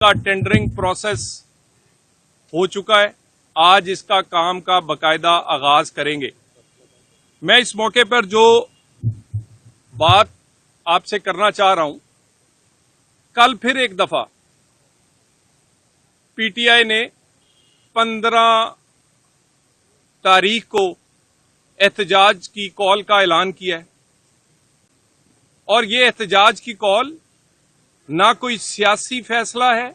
का tendering process हो चुका है। आज इसका काम का बकायदा आगाज करेंगे। मैं इस मौके पर जो बात आपसे करना चाह रहा हूं, कल फिर एक दफा पीटीआई ने 15 तारीख को एहतजाज की कॉल का ऐलान किया है और ये एहतजाज की कॉल ना कोई सियासी फैसला है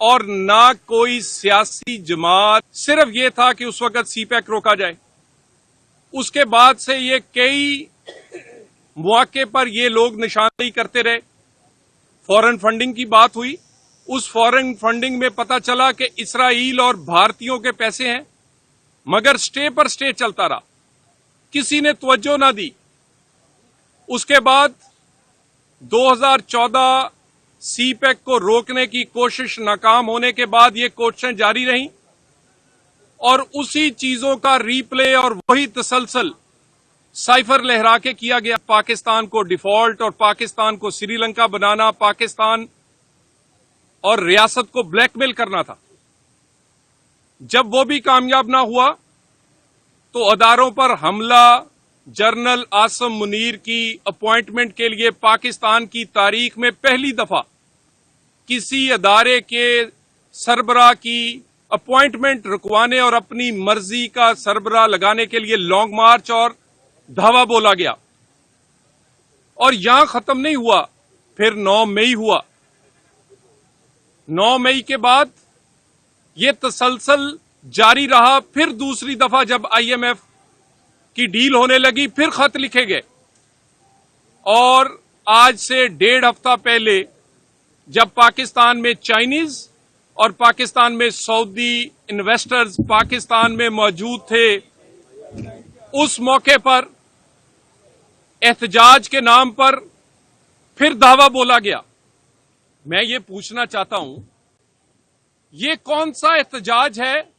और ना कोई सियासी जमात, सिर्फ ये था कि उस वक्त सीपैक रोका जाए। उसके बाद से ये कई मौके पर ये लोग निशानदेही करते रहे। फॉरेन फंडिंग की बात हुई, उस फॉरेन फंडिंग में पता चला कि इसराइल और भारतीयों के पैसे हैं, मगर स्टे पर स्टे चलता रहा, किसी ने तवज्जो ना दी। उसके बाद 2014 सीपैक को रोकने की कोशिश नाकाम होने के बाद ये कोशिशें जारी रहीं और उसी चीजों का रीप्ले और वही तसलसल साइफर लहरा के किया गया। पाकिस्तान को डिफॉल्ट और पाकिस्तान को श्रीलंका बनाना, पाकिस्तान और रियासत को ब्लैकमेल करना था। जब वो भी कामयाब ना हुआ तो अदारों पर हमला, जनरल आसम मुनीर की अपॉइंटमेंट के लिए पाकिस्तान की तारीख में पहली दफा किसी अदारे के सरबराह की अपॉइंटमेंट रुकवाने और अपनी मर्जी का सरबराह लगाने के लिए लॉन्ग मार्च और धावा बोला गया। और यहां खत्म नहीं हुआ, फिर 9 मई हुआ। 9 मई के बाद यह तसलसल जारी रहा। फिर दूसरी दफा जब आईएमएफ की डील होने लगी, फिर खत लिखे गए। और आज से 1.5 हफ्ता पहले जब पाकिस्तान में चाइनीज और पाकिस्तान में सऊदी इन्वेस्टर्स पाकिस्तान में मौजूद थे, उस मौके पर एहतजाज के नाम पर फिर दावा बोला गया। मैं ये पूछना चाहता हूं, ये कौन सा एहतजाज है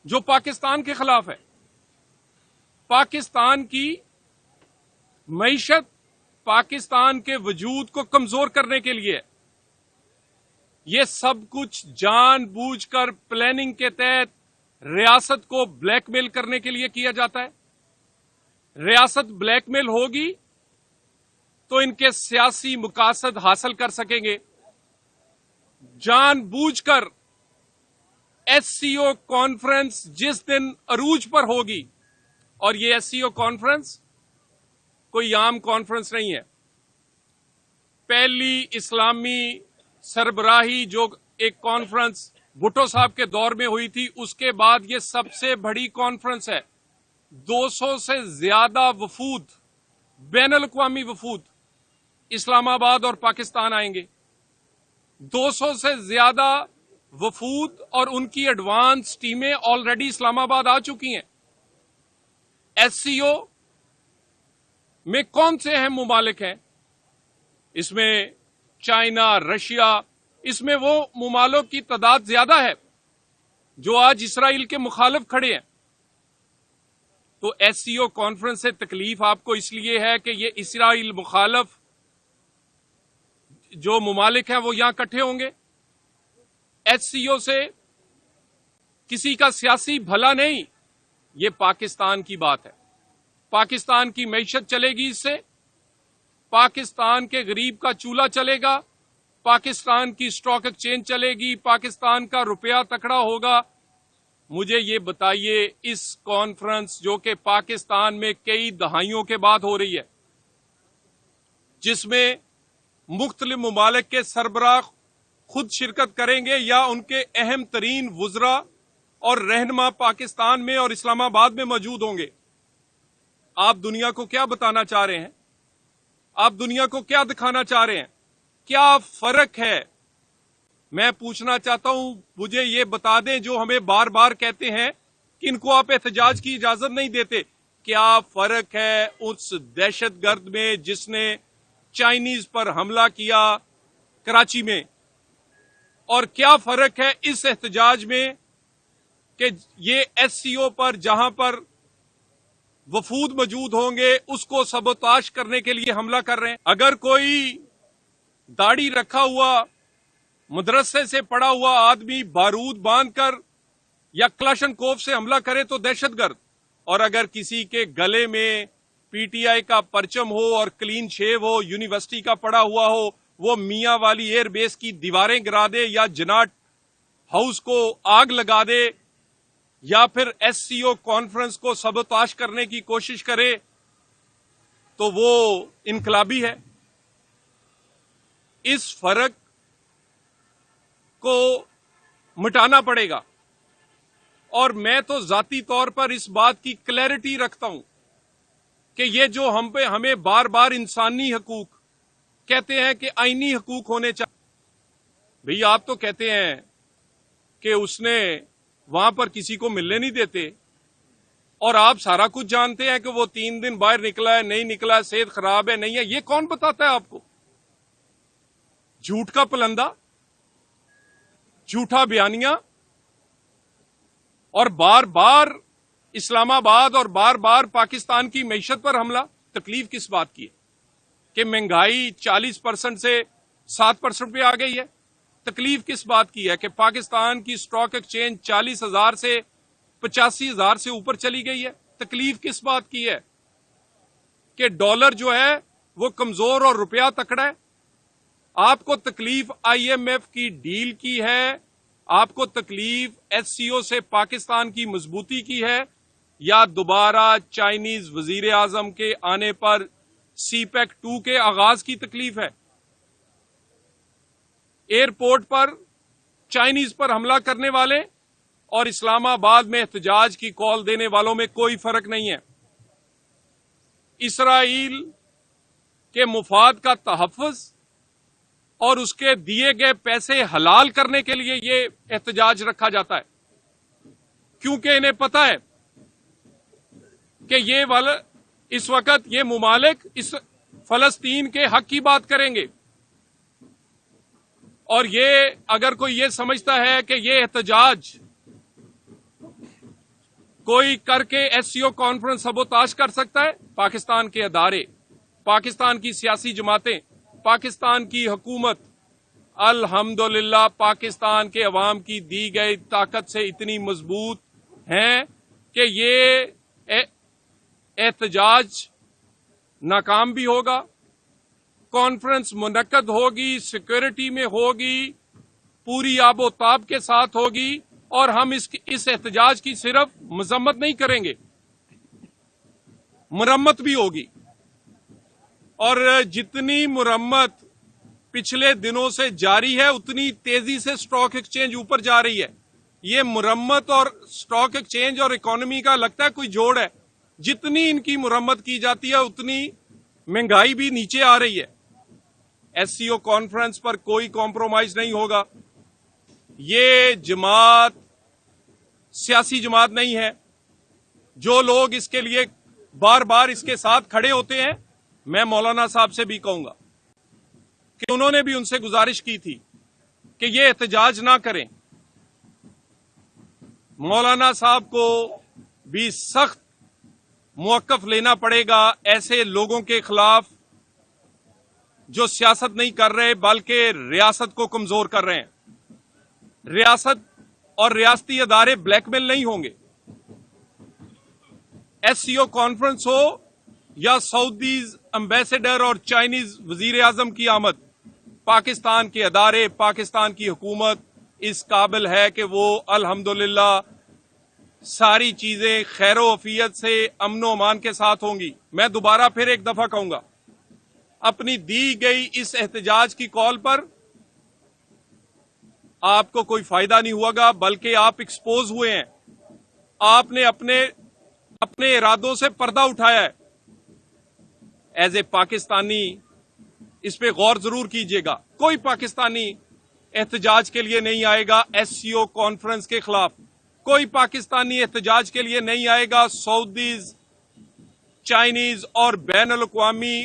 जो पाकिस्तान के खिलाफ है? पाकिस्तान की मईशत, पाकिस्तान के वजूद को कमजोर करने के लिए ये सब कुछ जानबूझकर प्लानिंग के तहत रियासत को ब्लैकमेल करने के लिए किया जाता है। रियासत ब्लैकमेल होगी तो इनके सियासी मकासद हासिल कर सकेंगे। जानबूझकर एससीओ कॉन्फ्रेंस जिस दिन अरूज पर होगी, और ये एससीओ कॉन्फ्रेंस कोई आम कॉन्फ्रेंस नहीं है, पहली इस्लामी सरबराही जो एक कॉन्फ्रेंस भुट्टो साहब के दौर में हुई थी, उसके बाद ये सबसे बड़ी कॉन्फ्रेंस है। 200 से ज्यादा वफूद, बैनुल अक़वामी वफूद इस्लामाबाद और पाकिस्तान आएंगे। 200 से ज्यादा वफूद और उनकी एडवांस टीमें ऑलरेडी इस्लामाबाद आ चुकी हैं। एससीओ में कौन से अहम मुमालिक हैं? इसमें चाइना, रशिया, इसमें वो मुमालिक की तादाद ज्यादा है जो आज इसराइल के मुखालिफ खड़े हैं। तो एससीओ कॉन्फ्रेंस से तकलीफ आपको इसलिए है कि ये इसराइल मुखालिफ जो मुमालिक हैं वो यहां इकट्ठे होंगे। एससीओ से किसी का सियासी भला नहीं, ये पाकिस्तान की बात है। पाकिस्तान की मईशत चलेगी इससे, पाकिस्तान के गरीब का चूल्हा चलेगा, पाकिस्तान की स्टॉक एक्सचेंज चलेगी, पाकिस्तान का रुपया तकड़ा होगा। मुझे ये बताइए, इस कॉन्फ्रेंस जो कि पाकिस्तान में कई दहाइयों के बाद हो रही है, जिसमें मुख्तलिफ मुमालिक के सरबराह खुद शिरकत करेंगे या उनके अहम तरीन वुज़रा और रहनुमा पाकिस्तान में और इस्लामाबाद में मौजूद होंगे, आप दुनिया को क्या बताना चाह रहे हैं? आप दुनिया को क्या दिखाना चाह रहे हैं? क्या फर्क है? मैं पूछना चाहता हूं, मुझे ये बता दें जो हमें बार बार कहते हैं कि इनको आप एहतजाज की इजाजत नहीं देते, क्या फर्क है उस दहशतगर्द में जिसने चाइनीज पर हमला किया कराची में, और क्या फर्क है इस एहतजाज में कि ये एससीओ पर जहां पर वफूद मौजूद होंगे उसको सबोताश करने के लिए हमला कर रहे हैं? अगर कोई दाढ़ी रखा हुआ मदरसे से पढ़ा हुआ आदमी बारूद बांधकर या क्लाशनकोफ से हमला करे तो दहशतगर्द, और अगर किसी के गले में पीटीआई का परचम हो और क्लीन शेव हो, यूनिवर्सिटी का पढ़ा हुआ हो, वो मियां वाली एयर बेस की दीवारें गिरा दे या जनाट हाउस को आग लगा दे या फिर एससीओ कॉन्फ्रेंस को सबोताश करने की कोशिश करे, तो वो इनकलाबी है। इस फर्क को मिटाना पड़ेगा। और मैं तो जाती तौर पर इस बात की क्लैरिटी रखता हूं कि ये जो हमें बार बार इंसानी हकूक कहते हैं कि आईनी हकूक होने चाहिए, भैया आप तो कहते हैं कि उसने वहां पर किसी को मिलने नहीं देते, और आप सारा कुछ जानते हैं कि वो 3 दिन बाहर निकला है, नहीं निकला है, सेहत खराब है, नहीं है। ये कौन बताता है आपको? झूठ का पलंदा, झूठा बयानिया, और बार बार इस्लामाबाद और बार बार पाकिस्तान की मईशत पर हमला। तकलीफ किस बात की है कि महंगाई 40% से 7% पे आ गई है? तकलीफ किस बात की है कि पाकिस्तान की स्टॉक एक्सचेंज 40,000 से 85,000 से ऊपर चली गई है? तकलीफ किस बात की है कि डॉलर जो है वो कमजोर और रुपया तकड़ा है? आपको तकलीफ आईएमएफ की डील की है, आपको तकलीफ एससीओ से पाकिस्तान की मजबूती की है, या दोबारा चाइनीज वजीर आजम के आने पर सीपैक 2 के आगाज की तकलीफ है? एयरपोर्ट पर चाइनीज पर हमला करने वाले और इस्लामाबाद में एहतजाज की कॉल देने वालों में कोई फर्क नहीं है। इसराइल के मुफाद का तहफ़्फ़ुज़ और उसके दिए गए पैसे हलाल करने के लिए ये एहतजाज रखा जाता है, क्योंकि इन्हें पता है कि ये वाला इस वक्त ये मुमालिक इस फलस्तीन के हक की बात करेंगे, और ये अगर कोई ये समझता है कि ये एहतजाज कोई करके एससीओ कॉन्फ्रेंस सबोताश कर सकता है, पाकिस्तान के अदारे, पाकिस्तान की सियासी जमातें, पाकिस्तान की हुकूमत अल्हम्दुलिल्लाह पाकिस्तान के अवाम की दी गई ताकत से इतनी मजबूत हैं कि ये एहतजाज नाकाम भी होगा, कॉन्फ्रेंस मुनक्कद होगी, सिक्योरिटी में होगी, पूरी आबोताब के साथ होगी, और हम इस एहतजाज की सिर्फ मजम्मत नहीं करेंगे, मुरम्मत भी होगी। और जितनी मुरम्मत पिछले दिनों से जारी है उतनी तेजी से स्टॉक एक्सचेंज ऊपर जा रही है। ये मुरम्मत और स्टॉक एक्सचेंज और इकोनॉमी का लगता है कोई जोड़ है। जितनी इनकी मुरम्मत की जाती है उतनी महंगाई भी नीचे आ रही है। एससीओ कॉन्फ्रेंस पर कोई कॉम्प्रोमाइज नहीं होगा। ये जमात सियासी जमात नहीं है। जो लोग इसके लिए बार बार इसके साथ खड़े होते हैं, मैं मौलाना साहब से भी कहूंगा कि उन्होंने भी उनसे गुजारिश की थी कि ये एहतजाज ना करें। मौलाना साहब को भी सख्त मौक़िफ़ लेना पड़ेगा ऐसे लोगों के खिलाफ जो सियासत नहीं कर रहे बल्कि रियासत को कमजोर कर रहे हैं। रियासत और रियासती अदारे ब्लैकमेल नहीं होंगे। एससीओ कॉन्फ्रेंस हो या सऊदीज एम्बेसडर और चाइनीज वजीर आजम की आमद, पाकिस्तान के अदारे, पाकिस्तान की हुकूमत इस काबिल है कि वो अल्हम्दुलिल्लाह सारी चीजें खैरो अफियत से अमनो अमान के साथ होंगी। मैं दोबारा फिर एक दफा कहूंगा, अपनी दी गई इस एहतजाज की कॉल पर आपको कोई फायदा नहीं हुआ, बल्कि आप एक्सपोज हुए हैं। आपने अपने इरादों से पर्दा उठाया है। एज ए पाकिस्तानी इस पे गौर जरूर कीजिएगा। कोई पाकिस्तानी एहतजाज के लिए नहीं आएगा एससीओ कॉन्फ्रेंस के खिलाफ। कोई पाकिस्तानी एहतजाज के लिए नहीं आएगा सऊदीज, चाइनीज और बैनुल-अक़वामी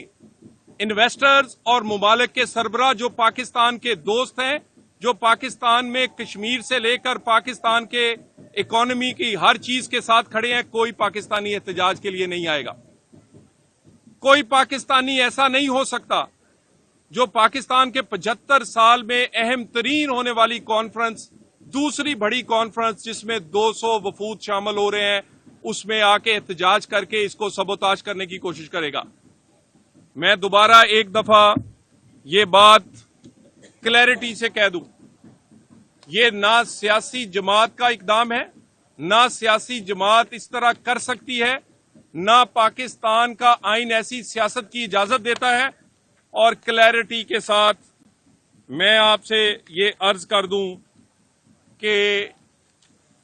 इन्वेस्टर्स और मुमालिक के सरबराह जो पाकिस्तान के दोस्त हैं, जो पाकिस्तान में कश्मीर से लेकर पाकिस्तान के इकोनॉमी की हर चीज के साथ खड़े हैं। कोई पाकिस्तानी एहतजाज के लिए नहीं आएगा। कोई पाकिस्तानी ऐसा नहीं हो सकता جو پاکستان کے 75 سال میں اہم ترین ہونے والی کانفرنس، دوسری بڑی کانفرنس جس میں 200 وفود شامل ہو رہے ہیں، اس میں آ کے احتجاج کر کے اس کو سبوتاژ کرنے کی کوشش کرے گا۔ میں دوبارہ ایک دفعہ یہ بات کلیئرٹی سے کہہ دوں، یہ نہ سیاسی جماعت کا اقدام ہے، نہ سیاسی جماعت اس طرح کر سکتی ہے، نہ پاکستان کا آئین ایسی سیاست کی اجازت دیتا ہے۔ اور کلیئرٹی کے ساتھ میں آپ سے یہ عرض کر دوں کہ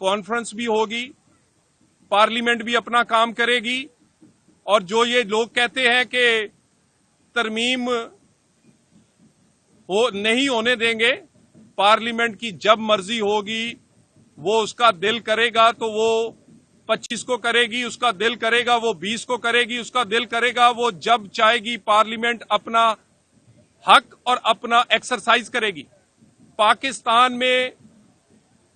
کانفرنس بھی ہوگی، پارلیمنٹ بھی اپنا کام کرے گی، اور جو یہ لوگ کہتے ہیں کہ ترمیم نہیں ہونے دیں گے، پارلیمنٹ کی جب مرضی ہوگی وہ اس کا دل کرے گا تو وہ 25 کو کرے گی، اس کا دل کرے گا وہ 20 کو کرے گی، اس کا دل کرے گا وہ جب چاہے گی پارلیمنٹ اپنا حق اور اپنا ایکسرسائز کرے گی۔ پاکستان میں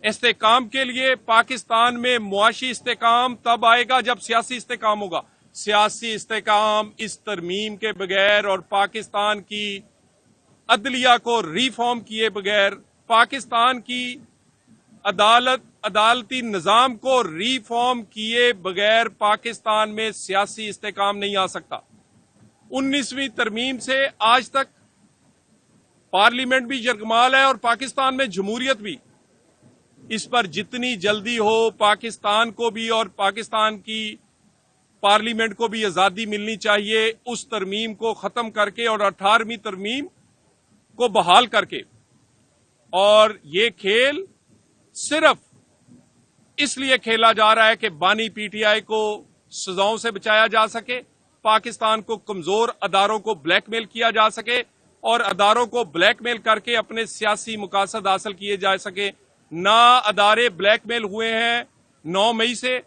استحکام کے لیے، پاکستان میں معاشی استحکام تب آئے گا جب سیاسی استحکام ہوگا۔ سیاسی استحکام اس ترمیم کے بغیر اور پاکستان کی عدلیہ کو ریفارم کیے بغیر، پاکستان کی عدالتی نظام کو ریفارم کیے بغیر پاکستان میں سیاسی استحکام نہیں آ سکتا۔ 19ویں ترمیم سے آج تک پارلیمنٹ بھی یرغمال ہے اور پاکستان میں جمہوریت بھی۔ اس پر جتنی جلدی ہو پاکستان کو بھی اور پاکستان کی پارلیمنٹ کو بھی آزادی ملنی چاہیے، اس ترمیم کو ختم کر کے اور 18ویں ترمیم کو بحال کر کے۔ اور یہ کھیل صرف اس لیے کھیلا جا رہا ہے کہ بانی پی ٹی آئی کو سزاؤں سے بچایا جا سکے، پاکستان کو کمزور اداروں کو بلیک میل کیا جا سکے اور اداروں کو بلیک میل کر کے اپنے سیاسی مقاصد حاصل کیے جا سکے۔ نہ ادارے بلیک میل ہوئے ہیں 9 مئی سے،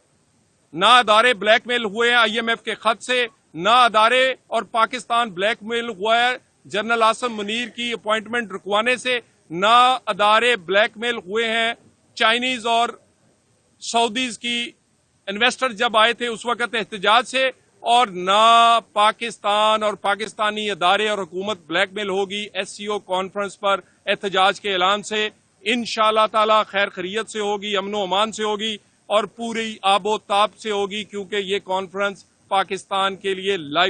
نہ ادارے بلیک میل ہوئے ہیں IMF کے خط سے، نہ ادارے اور پاکستان بلیک میل ہوا ہے جنرل عاصم منیر کی اپوائنٹمنٹ رکوانے سے، نہ ادارے بلیک میل ہوئے ہیں چائنیز اور سعودیز کی انویسٹر جب آئے تھے اس وقت احتجاج سے، اور نہ پاکستان اور پاکستانی ادارے اور حکومت بلیک میل ہوگی SCO کانفرنس پر احتجاج کے اعلان سے۔ انشاءاللہ تعالی خیر خیریت سے ہوگی، امن و امان سے ہوگی اور پوری آب و تاب سے ہوگی، کیونکہ یہ کانفرنس پاکستان کے لیے لائف